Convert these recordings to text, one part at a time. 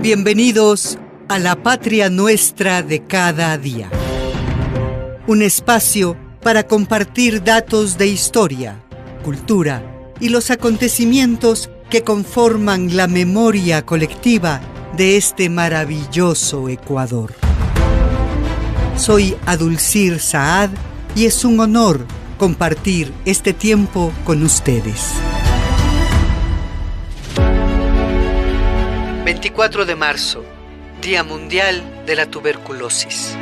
Bienvenidos a la patria nuestra de cada día. Un espacio para compartir datos de historia, cultura y los acontecimientos que conforman la memoria colectiva de este maravilloso Ecuador. Soy Adulcir Saad y es un honor compartir este tiempo con ustedes. 24 de marzo, Día Mundial de la Tuberculosis.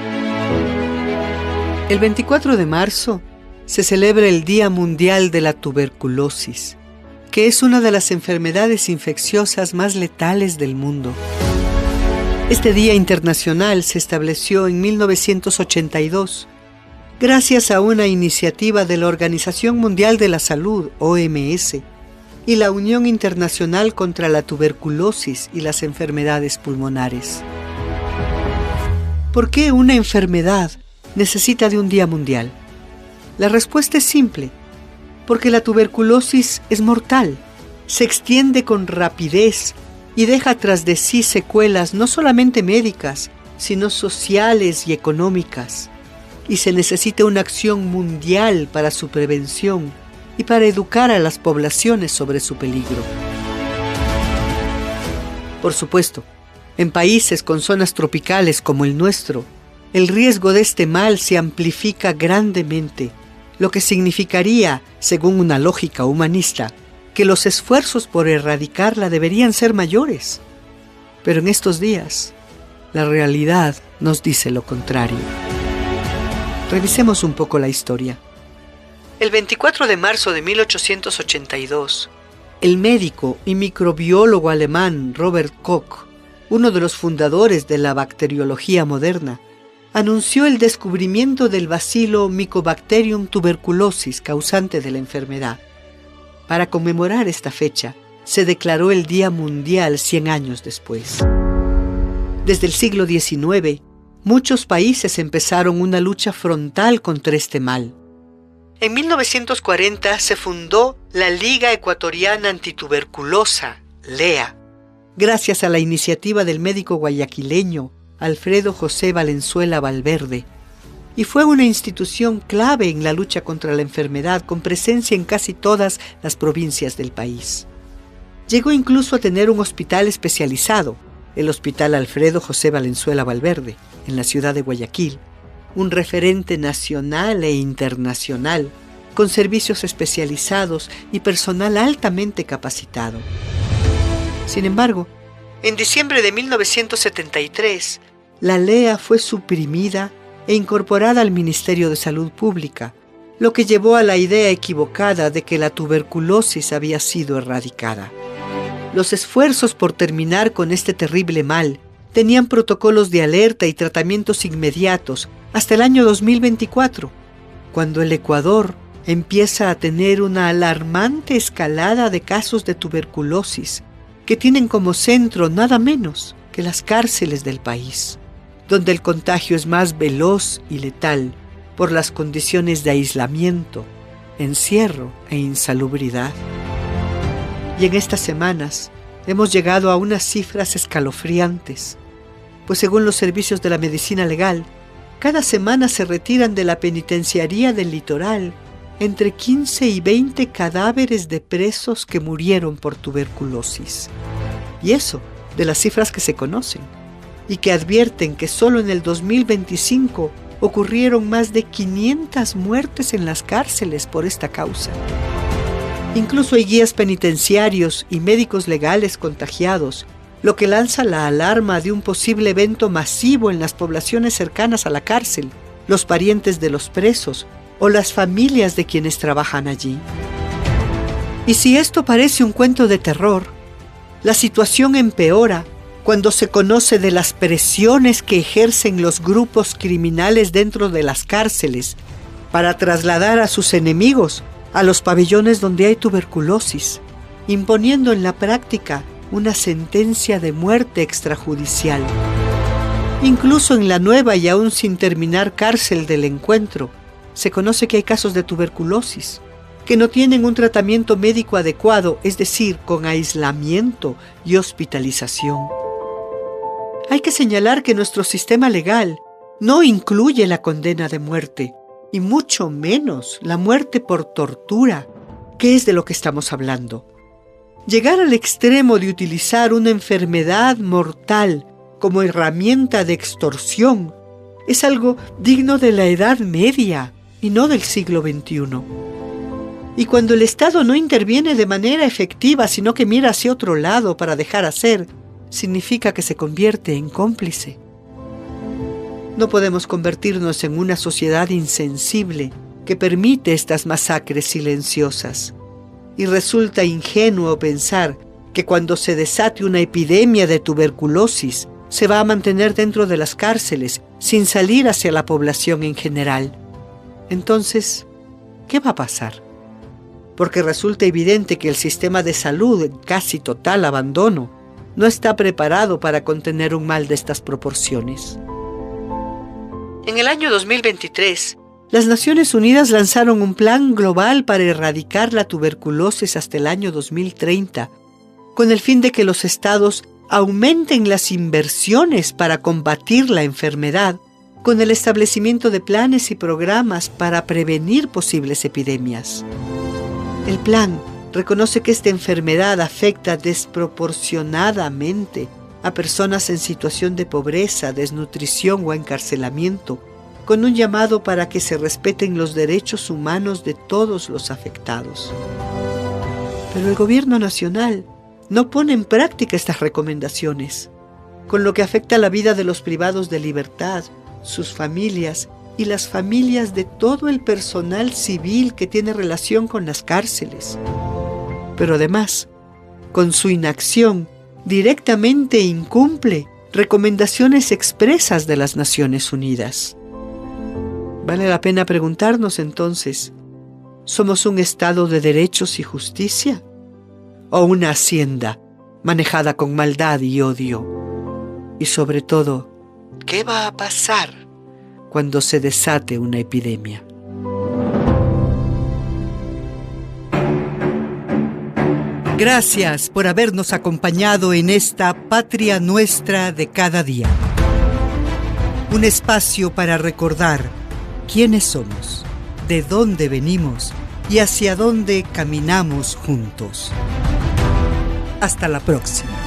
El 24 de marzo se celebra el Día Mundial de la Tuberculosis, que es una de las enfermedades infecciosas más letales del mundo. Este Día Internacional se estableció en 1982, gracias a una iniciativa de la Organización Mundial de la Salud, OMS, y la Unión Internacional contra la Tuberculosis y las Enfermedades Pulmonares. ¿Por qué una enfermedad necesita de un día mundial? La respuesta es simple: porque la tuberculosis es mortal, se extiende con rapidez y deja tras de sí secuelas no solamente médicas, sino sociales y económicas, y se necesita una acción mundial para su prevención y para educar a las poblaciones sobre su peligro. Por supuesto, en países con zonas tropicales como el nuestro, el riesgo de este mal se amplifica grandemente, lo que significaría, según una lógica humanista, que los esfuerzos por erradicarla deberían ser mayores. Pero en estos días, la realidad nos dice lo contrario. Revisemos un poco la historia. El 24 de marzo de 1882, el médico y microbiólogo alemán Robert Koch, uno de los fundadores de la bacteriología moderna, anunció el descubrimiento del bacilo Mycobacterium tuberculosis causante de la enfermedad. Para conmemorar esta fecha, se declaró el Día Mundial 100 años después. Desde el siglo XIX, muchos países empezaron una lucha frontal contra este mal. En 1940 se fundó la Liga Ecuatoriana Antituberculosa, LEA, gracias a la iniciativa del médico guayaquileño Alfredo José Valenzuela Valverde, y fue una institución clave en la lucha contra la enfermedad, con presencia en casi todas las provincias del país. Llegó incluso a tener un hospital especializado, el Hospital Alfredo José Valenzuela Valverde, en la ciudad de Guayaquil, un referente nacional e internacional, con servicios especializados y personal altamente capacitado. Sin embargo, en diciembre de 1973, la LEA fue suprimida e incorporada al Ministerio de Salud Pública, lo que llevó a la idea equivocada de que la tuberculosis había sido erradicada. Los esfuerzos por terminar con este terrible mal tenían protocolos de alerta y tratamientos inmediatos hasta el año 2024, cuando el Ecuador empieza a tener una alarmante escalada de casos de tuberculosis que tienen como centro nada menos que las cárceles del país, donde el contagio es más veloz y letal por las condiciones de aislamiento, encierro e insalubridad. Y en estas semanas hemos llegado a unas cifras escalofriantes, pues según los servicios de la medicina legal, cada semana se retiran de la penitenciaría del Litoral entre 15 y 20 cadáveres de presos que murieron por tuberculosis. Y eso de las cifras que se conocen, y que advierten que solo en el 2025 ocurrieron más de 500 muertes en las cárceles por esta causa. Incluso hay guías penitenciarios y médicos legales contagiados, lo que lanza la alarma de un posible evento masivo en las poblaciones cercanas a la cárcel, los parientes de los presos o las familias de quienes trabajan allí. Y si esto parece un cuento de terror, la situación empeora cuando se conoce de las presiones que ejercen los grupos criminales dentro de las cárceles para trasladar a sus enemigos a los pabellones donde hay tuberculosis, imponiendo en la práctica una sentencia de muerte extrajudicial. Incluso en la nueva y aún sin terminar cárcel del Encuentro, se conoce que hay casos de tuberculosis que no tienen un tratamiento médico adecuado, es decir, con aislamiento y hospitalización. Hay que señalar que nuestro sistema legal no incluye la condena de muerte, y mucho menos la muerte por tortura, que es de lo que estamos hablando. Llegar al extremo de utilizar una enfermedad mortal como herramienta de extorsión es algo digno de la Edad Media y no del siglo XXI. Y cuando el Estado no interviene de manera efectiva, sino que mira hacia otro lado para dejar hacer, significa que se convierte en cómplice. No podemos convertirnos en una sociedad insensible que permite estas masacres silenciosas. Y resulta ingenuo pensar que cuando se desate una epidemia de tuberculosis, se va a mantener dentro de las cárceles sin salir hacia la población en general. Entonces, ¿qué va a pasar? Porque resulta evidente que el sistema de salud, en casi total abandono, no está preparado para contener un mal de estas proporciones. En el año 2023, las Naciones Unidas lanzaron un plan global para erradicar la tuberculosis hasta el año 2030, con el fin de que los estados aumenten las inversiones para combatir la enfermedad, con el establecimiento de planes y programas para prevenir posibles epidemias. El plan reconoce que esta enfermedad afecta desproporcionadamente a personas en situación de pobreza, desnutrición o encarcelamiento, con un llamado para que se respeten los derechos humanos de todos los afectados. Pero el gobierno nacional no pone en práctica estas recomendaciones, con lo que afecta a la vida de los privados de libertad, sus familias y las familias de todo el personal civil que tiene relación con las cárceles. Pero además, con su inacción, directamente incumple recomendaciones expresas de las Naciones Unidas. Vale la pena preguntarnos entonces, ¿somos un Estado de derechos y justicia? ¿O una hacienda manejada con maldad y odio? Y sobre todo, ¿qué va a pasar cuando se desate una epidemia? Gracias por habernos acompañado en esta Patria Nuestra de cada día. Un espacio para recordar quiénes somos, de dónde venimos y hacia dónde caminamos juntos. Hasta la próxima.